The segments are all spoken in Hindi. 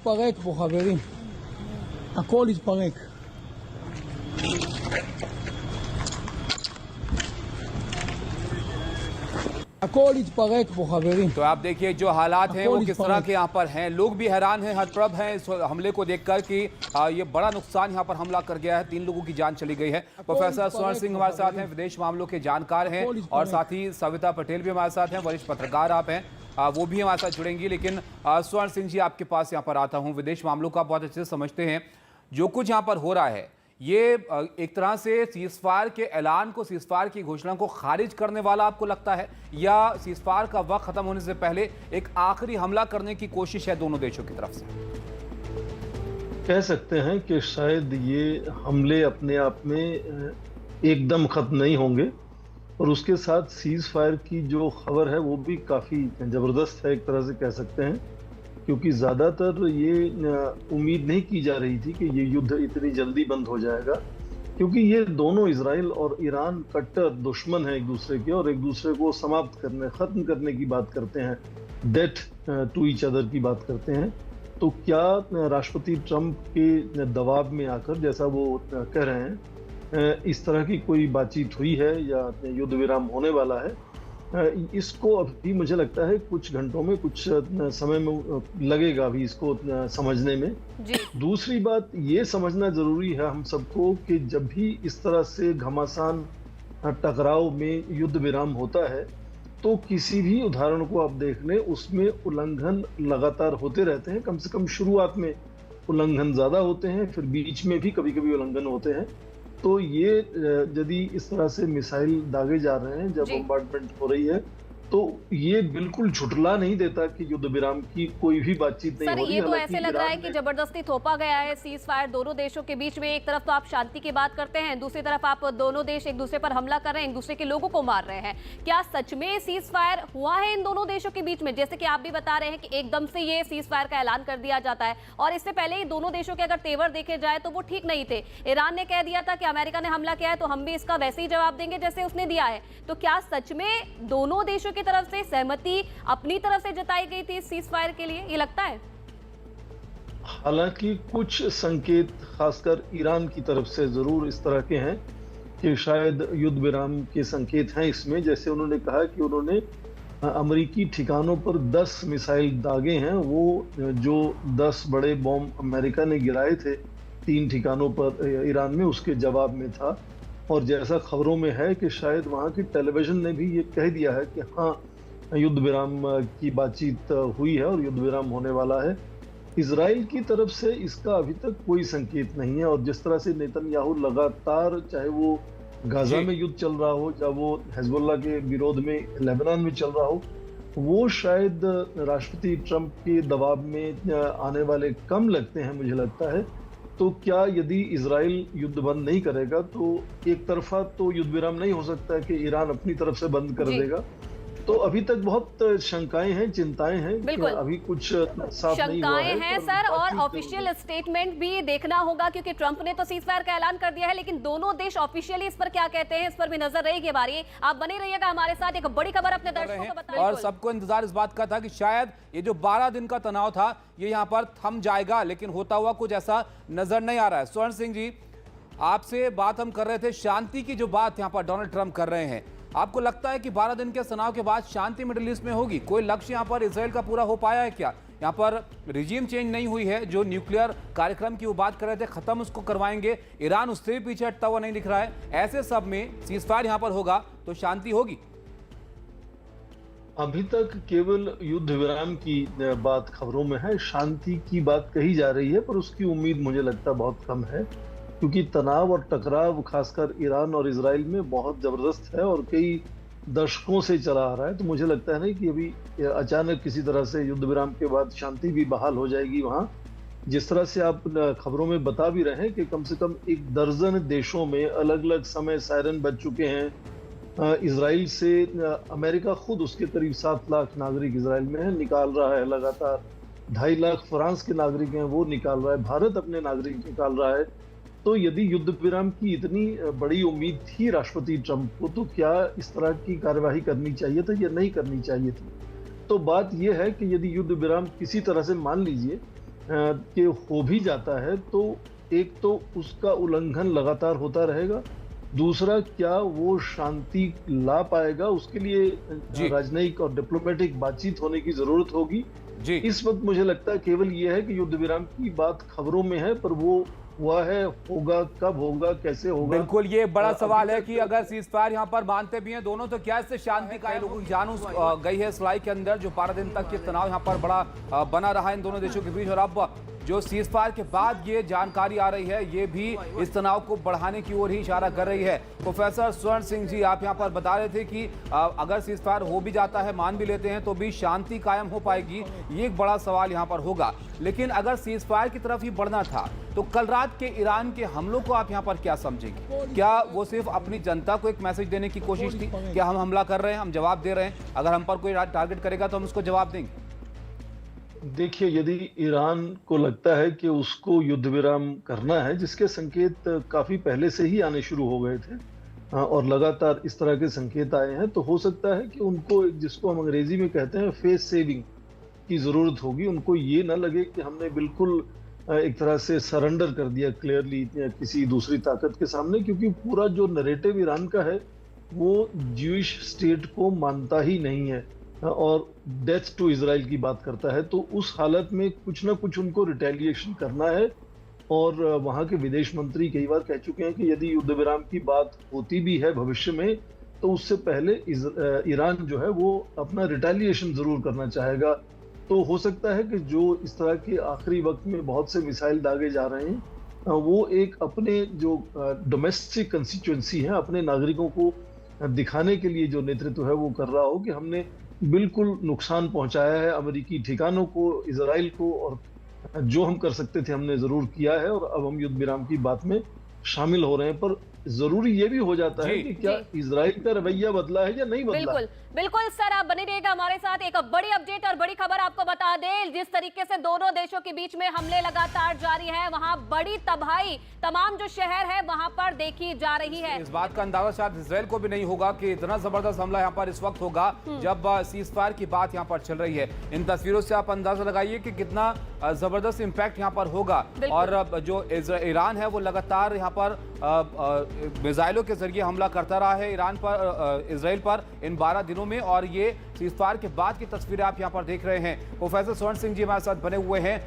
יתפרק פה, חברים. הכל יתפרק. הכל יתפרק פה, खबरी। तो आप देखिए जो हालात हैं वो किस तरह के यहाँ पर हैं। लोग भी हैरान हैं, हतप्रभ हैं इस हमले को देखकर कि ये बड़ा नुकसान यहाँ पर हमला कर गया है। 3 लोगों की जान चली गई है। प्रोफेसर स्वर्ण सिंह हमारे साथ हैं, विदेश मामलों के जानकार हैं, और साथ ही सविता पटेल भी हमारे साथ हैं, वरिष्ठ पत्रकार आप हैं, वो भी हमारे साथ जुड़ेंगी। लेकिन स्वर्ण सिंह जी, आपके पास यहाँ पर आता हूँ। विदेश मामलों का बहुत अच्छे से समझते हैं। जो कुछ यहाँ पर हो रहा है ये एक तरह से सीज़फायर के ऐलान को, सीज़फायर की घोषणा को खारिज करने वाला आपको लगता है, या सीज़फायर का वक्त खत्म होने से पहले एक आखिरी हमला करने की कोशिश है दोनों देशों की तरफ से? कह सकते हैं कि शायद ये हमले अपने आप में एकदम खत्म नहीं होंगे, और उसके साथ सीज़ फायर की जो खबर है वो भी काफ़ी ज़बरदस्त है, एक तरह से कह सकते हैं, क्योंकि ज़्यादातर ये उम्मीद नहीं की जा रही थी कि ये युद्ध इतनी जल्दी बंद हो जाएगा, क्योंकि ये दोनों इजराइल और ईरान कट्टर दुश्मन हैं एक दूसरे के, और एक दूसरे को समाप्त करने, ख़त्म करने की बात करते हैं, डेथ टू ईच अदर की बात करते हैं। तो क्या राष्ट्रपति ट्रंप के दबाव में आकर, जैसा वो कह रहे हैं, इस तरह की कोई बातचीत हुई है या युद्ध विराम होने वाला है? इसको अभी मुझे लगता है कुछ घंटों में, कुछ समय में लगेगा अभी इसको समझने में। दूसरी बात ये समझना जरूरी है हम सबको कि जब भी इस तरह से घमासान टकराव में युद्ध विराम होता है तो किसी भी उदाहरण को आप देख लें, उसमें उल्लंघन लगातार होते रहते हैं। कम से कम शुरुआत में उल्लंघन ज्यादा होते हैं, फिर बीच में भी कभी कभी उल्लंघन होते हैं। तो ये यदि इस तरह से मिसाइल दागे जा रहे हैं, जब बॉम्बार्डमेंट हो रही है, तो ये बिल्कुल झुठला नहीं देता कि युद्ध विराम की कोई भी बातचीत नहीं हो रही है। ये तो ऐसे लग रहा है कि जबरदस्ती थोपा गया है सीज फायर दोनों देशों के बीच में। एक तरफ तो आप शांति की बात करते हैं, दूसरी तरफ आप दोनों देश एक दूसरे पर हमला कर रहे हैं, एक दूसरे के लोगों को मार रहे हैं। क्या सच में सीज फायर हुआ है इन दोनों देशों के बीच में? जैसे कि आप भी बता रहे हैं कि एकदम से ये सीज फायर का ऐलान कर दिया जाता है, और इससे पहले ही दोनों देशों के अगर तेवर देखे जाए तो वो ठीक नहीं थे। ईरान ने कह दिया था कि अमेरिका ने हमला किया है तो हम भी इसका वैसे ही जवाब देंगे जैसे उसने दिया है। तो क्या सच में दोनों देशों की तरफ से सहमति अपनी तरफ से जताई गई थी सीज फायर के लिए, ये लगता है? हालांकि कुछ संकेत खासकर ईरान की तरफ से जरूर इस तरह के हैं कि शायद युद्ध विराम के संकेत हैं इसमें। जैसे उन्होंने कहा कि उन्होंने अमेरिकी ठिकानों पर 10 मिसाइल दागे हैं। वो जो 10 बड़े बॉम्ब अमेरिका ने गिराए थे 3 ठिकानों पर ईरान में, उसके जवाब में था। और जैसा खबरों में है कि शायद वहाँ की टेलीविजन ने भी ये कह दिया है कि हाँ, युद्ध विराम की बातचीत हुई है और युद्ध विराम होने वाला है। इजराइल की तरफ से इसका अभी तक कोई संकेत नहीं है, और जिस तरह से नेतन्याहू लगातार, चाहे वो गाजा में युद्ध चल रहा हो या वो हिजबुल्लाह के विरोध में लेबनान में चल रहा हो, वो शायद राष्ट्रपति ट्रंप के दबाव में आने वाले कम लगते हैं, मुझे लगता है। तो क्या यदि इजराइल युद्ध बंद नहीं करेगा तो एक तरफा तो युद्ध विराम नहीं हो सकता है कि ईरान अपनी तरफ से बंद कर देगा। तो अभी तक बहुत शंकाएं हैं, चिंताएं हैं, अभी कुछ साफ नहीं हुआ है। शंकाएं हैं सर, और ऑफिशियल स्टेटमेंट भी देखना होगा, क्योंकि ट्रंप ने तो सीज फायर का ऐलान कर दिया है, लेकिन दोनों देश ऑफिशियली इस पर क्या कहते हैं, इस पर भी नजर रहेगी हमारी। आप बने रहिएगा हमारे साथ, एक बड़ी खबर अपने दर्शकों को बताएं। और सबको इंतजार इस बात का था कि शायद ये जो 12 दिन का तनाव था ये यहाँ पर थम जाएगा, लेकिन होता हुआ कुछ ऐसा नजर नहीं आ रहा है। स्वर्ण सिंह जी, आपसे बात हम कर रहे थे शांति की, जो बात यहाँ पर डोनाल्ड ट्रंप कर रहे हैं, आपको लगता है कि 12 दिन के तनाव के बाद शांति मिडिल ईस्ट में होगी? कोई लक्ष्य यहाँ पर इजराइल का पूरा हो पाया है क्या? यहाँ पर रिजीम चेंज नहीं हुई है, जो न्यूक्लियर कार्यक्रम की वो बात कर रहे थे खत्म उसको करवाएंगे, ईरान उससे भी पीछे हटता हुआ नहीं दिख रहा है। ऐसे सब में सीज़फायर यहाँ पर होगा तो शांति होगी? अभी तक केवल युद्ध विराम की बात खबरों में है, शांति की बात कही जा रही है, पर उसकी उम्मीद मुझे लगता है बहुत कम है, क्योंकि तनाव और टकराव खासकर ईरान और इजराइल में बहुत जबरदस्त है और कई दशकों से चला आ रहा है। तो मुझे लगता है नहीं कि अभी अचानक किसी तरह से युद्ध विराम के बाद शांति भी बहाल हो जाएगी वहाँ। जिस तरह से आप खबरों में बता भी रहे हैं कि कम से कम 1 दर्जन देशों में अलग अलग समय सायरन बज चुके हैं। इजराइल से अमेरिका खुद उसके करीब 7 लाख नागरिक इजराइल में है, निकाल रहा है लगातार। 2.5 लाख फ्रांस के नागरिक हैं, वो निकाल रहा है। भारत अपने नागरिक निकाल रहा है। तो यदि युद्ध विराम की इतनी बड़ी उम्मीद थी राष्ट्रपति ट्रंप को, तो क्या इस तरह की कार्यवाही करनी चाहिए था या नहीं करनी चाहिए थी? तो बात यह है कि यदि युद्ध विराम किसी तरह से, मान लीजिए के हो भी जाता है तो एक तो उसका उल्लंघन लगातार होता रहेगा, दूसरा क्या वो शांति ला पाएगा, उसके लिए राजनयिक और डिप्लोमेटिक बातचीत होने की जरूरत होगी। जी। इस वक्त मुझे लगता है केवल ये है कि युद्ध विराम की बात खबरों में है, पर वो हुआ है, होगा, कब होगा, कैसे होगा। बिल्कुल, ये बड़ा सवाल है कि अगर सीज फायर यहाँ पर मानते भी हैं दोनों, तो क्या इससे शांति का लोगों की जान गई है इस लड़ाई के अंदर, जो 12 दिन तक ये तनाव यहाँ पर बड़ा बना रहा है इन दोनों देशों के बीच, और अब जो सीज फायर के बाद ये जानकारी आ रही है ये भी इस तनाव को बढ़ाने की ओर ही इशारा कर रही है। प्रोफेसर स्वर्ण सिंह जी, आप यहाँ पर बता रहे थे कि अगर सीज फायर हो भी जाता है, मान भी लेते हैं, तो भी शांति कायम हो पाएगी, ये एक बड़ा सवाल यहाँ पर होगा। लेकिन अगर सीज फायर की तरफ ही बढ़ना था तो कल रात के ईरान के हमलों को आप यहाँ पर क्या समझेंगे? क्या वो सिर्फ अपनी जनता को एक मैसेज देने की कोशिश थी कि हम हमला कर रहे हैं, हम जवाब दे रहे हैं, अगर हम पर कोई टारगेट करेगा तो हम उसको जवाब देंगे? देखिए, यदि ईरान को लगता है कि उसको युद्ध विराम करना है, जिसके संकेत काफी पहले से ही आने शुरू हो गए थे और लगातार इस तरह के संकेत आए हैं, तो हो सकता है कि उनको, जिसको हम अंग्रेजी में कहते हैं फेस सेविंग की जरूरत होगी। उनको ये ना लगे कि हमने बिल्कुल एक तरह से सरेंडर कर दिया क्लियरली किसी दूसरी ताकत के सामने, क्योंकि पूरा जो नैरेटिव ईरान का है वो ज्यूइश स्टेट को मानता ही नहीं है और डेथ टू इजराइल की बात करता है। तो उस हालत में कुछ ना कुछ उनको रिटेलिएशन करना है, और वहाँ के विदेश मंत्री कई बार कह चुके हैं कि यदि युद्ध विराम की बात होती भी है भविष्य में, तो उससे पहले ईरान जो है वो अपना रिटेलिएशन जरूर करना चाहेगा। तो हो सकता है कि जो इस तरह के आखिरी वक्त में बहुत से मिसाइल दागे जा रहे हैं, वो एक अपने जो डोमेस्टिक कंस्टिट्यूएंसी है, अपने नागरिकों को दिखाने के लिए जो नेतृत्व है वो कर रहा हो कि हमने बिल्कुल नुकसान पहुंचाया है अमेरिकी ठिकानों को, इजराइल को, और जो हम कर सकते थे हमने जरूर किया है, और अब हम युद्ध विराम की बात में शामिल हो रहे हैं। पर जरूरी ये भी हो जाता है कि क्या इजराइल का रवैया बदला है या नहीं बदला। बिल्कुल बिल्कुल सर, आप बने रहिएगा हमारे साथ। एक बड़ी अपडेट और बड़ी खबर आपको बता दें, जिस तरीके से दोनों देशों के बीच में हमले लगातार जारी है, वहां बड़ी तबाही तमाम जो शहर है वहां पर देखी जा रही है। इस बात का अंदाजा शायद इजराइल को भी नहीं होगा कि इतना जबरदस्त हमला यहाँ पर इस वक्त होगा जब सीज फायर की बात यहाँ पर चल रही है। इन तस्वीरों से आप अंदाजा लगाइए कि कितना जबरदस्त इंपैक्ट यहाँ पर होगा, और जो ईरान है वो लगातार यहाँ पर मिसाइलों के जरिए हमला करता रहा है ईरान पर, इजराइल पर इन 12 दिनों में, और ये सीजफायर के बाद की तस्वीरें आप यहां पर देख रहे हैं। प्रोफेसर स्वर्ण सिंह जी हमारे साथ बने हुए हैं।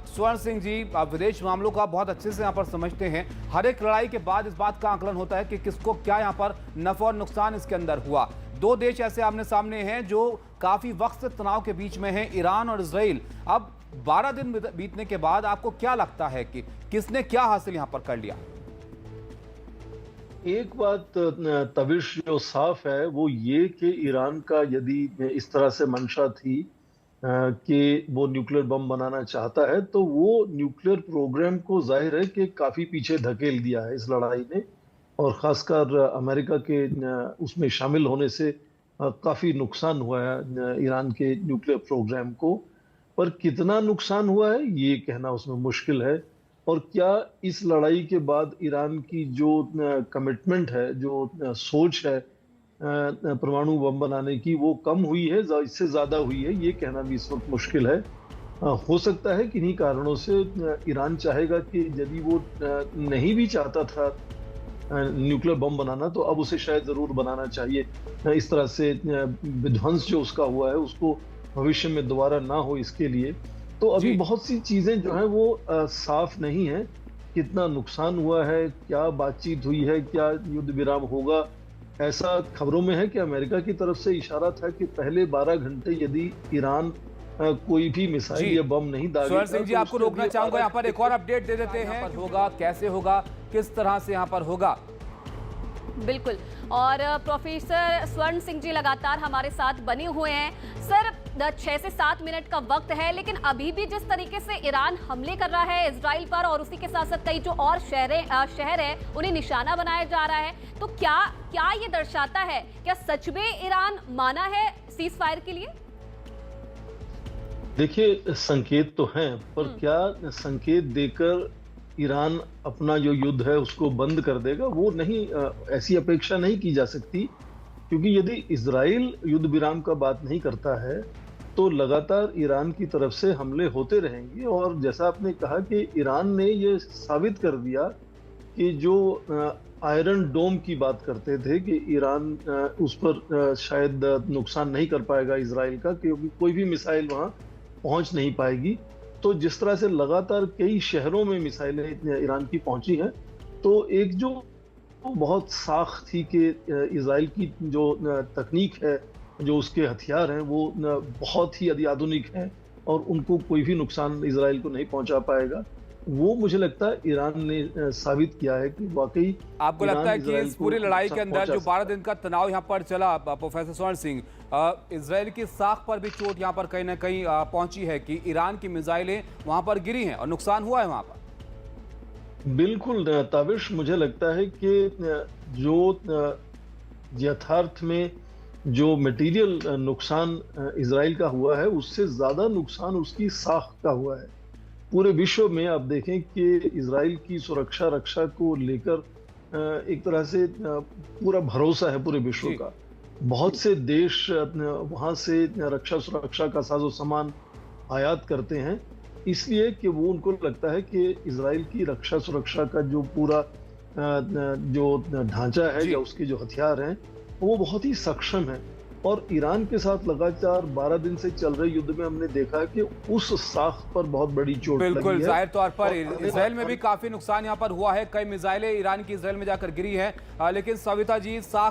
स्वर्ण सिंह जी, विदेश मामलों को आप बहुत अच्छे से यहां पर समझते हैं। हर एक लड़ाई के बाद इस बात का आकलन होता है कि किसको क्या यहां पर नफा और नुकसान इसके अंदर हुआ। दो देश ऐसे आमने सामने हैं जो काफी वक्त से तनाव के बीच में हैं, ईरान और इजराइल। अब 12 दिन बीतने के बाद आपको क्या लगता है कि किसने क्या हासिल यहां पर कर लिया? एक बात तविश जो साफ है वो ये कि ईरान का यदि इस तरह से मंशा थी कि वो न्यूक्लियर बम बनाना चाहता है, तो वो न्यूक्लियर प्रोग्राम को जाहिर है कि काफी पीछे धकेल दिया है इस लड़ाई ने, और खासकर अमेरिका के उसमें शामिल होने से काफी नुकसान हुआ है ईरान के न्यूक्लियर प्रोग्राम को। पर कितना नुकसान हुआ है ये कहना उसमें मुश्किल है, और क्या इस लड़ाई के बाद ईरान की जो कमिटमेंट है, जो सोच है परमाणु बम बनाने की, वो कम हुई है, इससे ज्यादा हुई है, ये कहना भी इस वक्त मुश्किल है। हो सकता है किन्हीं कारणों से ईरान चाहेगा कि यदि वो नहीं भी चाहता था न्यूक्लियर बम बनाना, तो अब उसे शायद जरूर बनाना चाहिए। इस तरह से विध्वंस जो उसका हुआ है उसको भविष्य में दोबारा ना हो, इसके लिए। तो अभी बहुत सी चीजें जो हैं वो साफ नहीं है, कितना नुकसान हुआ है, क्या बातचीत हुई है, क्या युद्ध विराम होगा। ऐसा खबरों में है कि अमेरिका की तरफ से इशारा था कि पहले 12 घंटे यदि ईरान कोई भी मिसाइल या बम नहीं दागेगा। स्वर्ण सिंह जी, आपको रोकना चाहूंगा, यहाँ पर एक और अपडेट दे देते हैं। होगा, कैसे होगा, किस तरह से यहाँ पर होगा? बिल्कुल, और प्रोफेसर स्वर्ण सिंह जी लगातार हमारे साथ बने हुए हैं। सर, 6 से 7 मिनट का वक्त है, लेकिन अभी भी जिस तरीके से ईरान हमले कर रहा है इजराइल पर, और उसी के साथ साथ कई जो और शहर है उन्हें निशाना बनाया जा रहा है, तो क्या ये दर्शाता है, क्या सच में ईरान माना है सीज फायर के लिए? देखिए, संकेत तो हैं, पर क्या संकेत देकर ईरान अपना जो युद्ध है उसको बंद कर देगा, वो नहीं, ऐसी अपेक्षा नहीं की जा सकती। क्योंकि यदि इजराइल युद्ध विराम का बात नहीं करता है, तो लगातार ईरान की तरफ से हमले होते रहेंगे। और जैसा आपने कहा कि ईरान ने ये साबित कर दिया कि जो आयरन डोम की बात करते थे कि ईरान उस पर शायद नुकसान नहीं कर पाएगा इजराइल का, क्योंकि कोई भी मिसाइल वहां पहुंच नहीं पाएगी। तो जिस तरह से लगातार कई शहरों में मिसाइलें ईरान की पहुंची हैं, तो एक जो बहुत साख थी कि इजराइल की जो तकनीक है, जो उसके हथियार हैं, वो बहुत ही आधुनिक हैं और उनको कोई भी नुकसान इजराइल को नहीं पहुंचा पाएगा। वो मुझे लगता है ईरान ने साबित किया है कि वाकई आपको लगता है कि इस पूरी लड़ाई के अंदर जो 12 दिन का तनाव यहाँ पर चला, प्रोफेसर स्वर्ण सिंह, इजराइल की साख पर भी चोट यहाँ पर कहीं ना कहीं पहुंची है कि ईरान की मिसाइलें वहां पर गिरी हैं और नुकसान हुआ है वहां पर? बिल्कुल ताबिश, मुझे लगता है कि जो यथार्थ में जो मटेरियल नुकसान इजराइल का हुआ है, उससे ज्यादा नुकसान उसकी साख का हुआ है। पूरे विश्व में आप देखें कि इजराइल की सुरक्षा रक्षा को लेकर एक तरह से पूरा भरोसा है पूरे विश्व का। बहुत से देश वहां से रक्षा सुरक्षा का साजो सामान आयात करते हैं, इसलिए कि वो उनको लगता है कि इजराइल की रक्षा सुरक्षा का जो पूरा जो ढांचा है या उसके जो हथियार हैं, वो बहुत ही सक्षम है। और ईरान के साथ लगातार 12 दिन से चल रहे युद्ध में हमने देखा कि उस साख पर बहुत बड़ी चोट लगी है। बिल्कुल, जाहिर तौर पर इजराइल में भी काफी नुकसान यहाँ पर हुआ है। कई मिसाइलें ईरान की इजराइल में जाकर गिरी है, लेकिन सविता जी, साख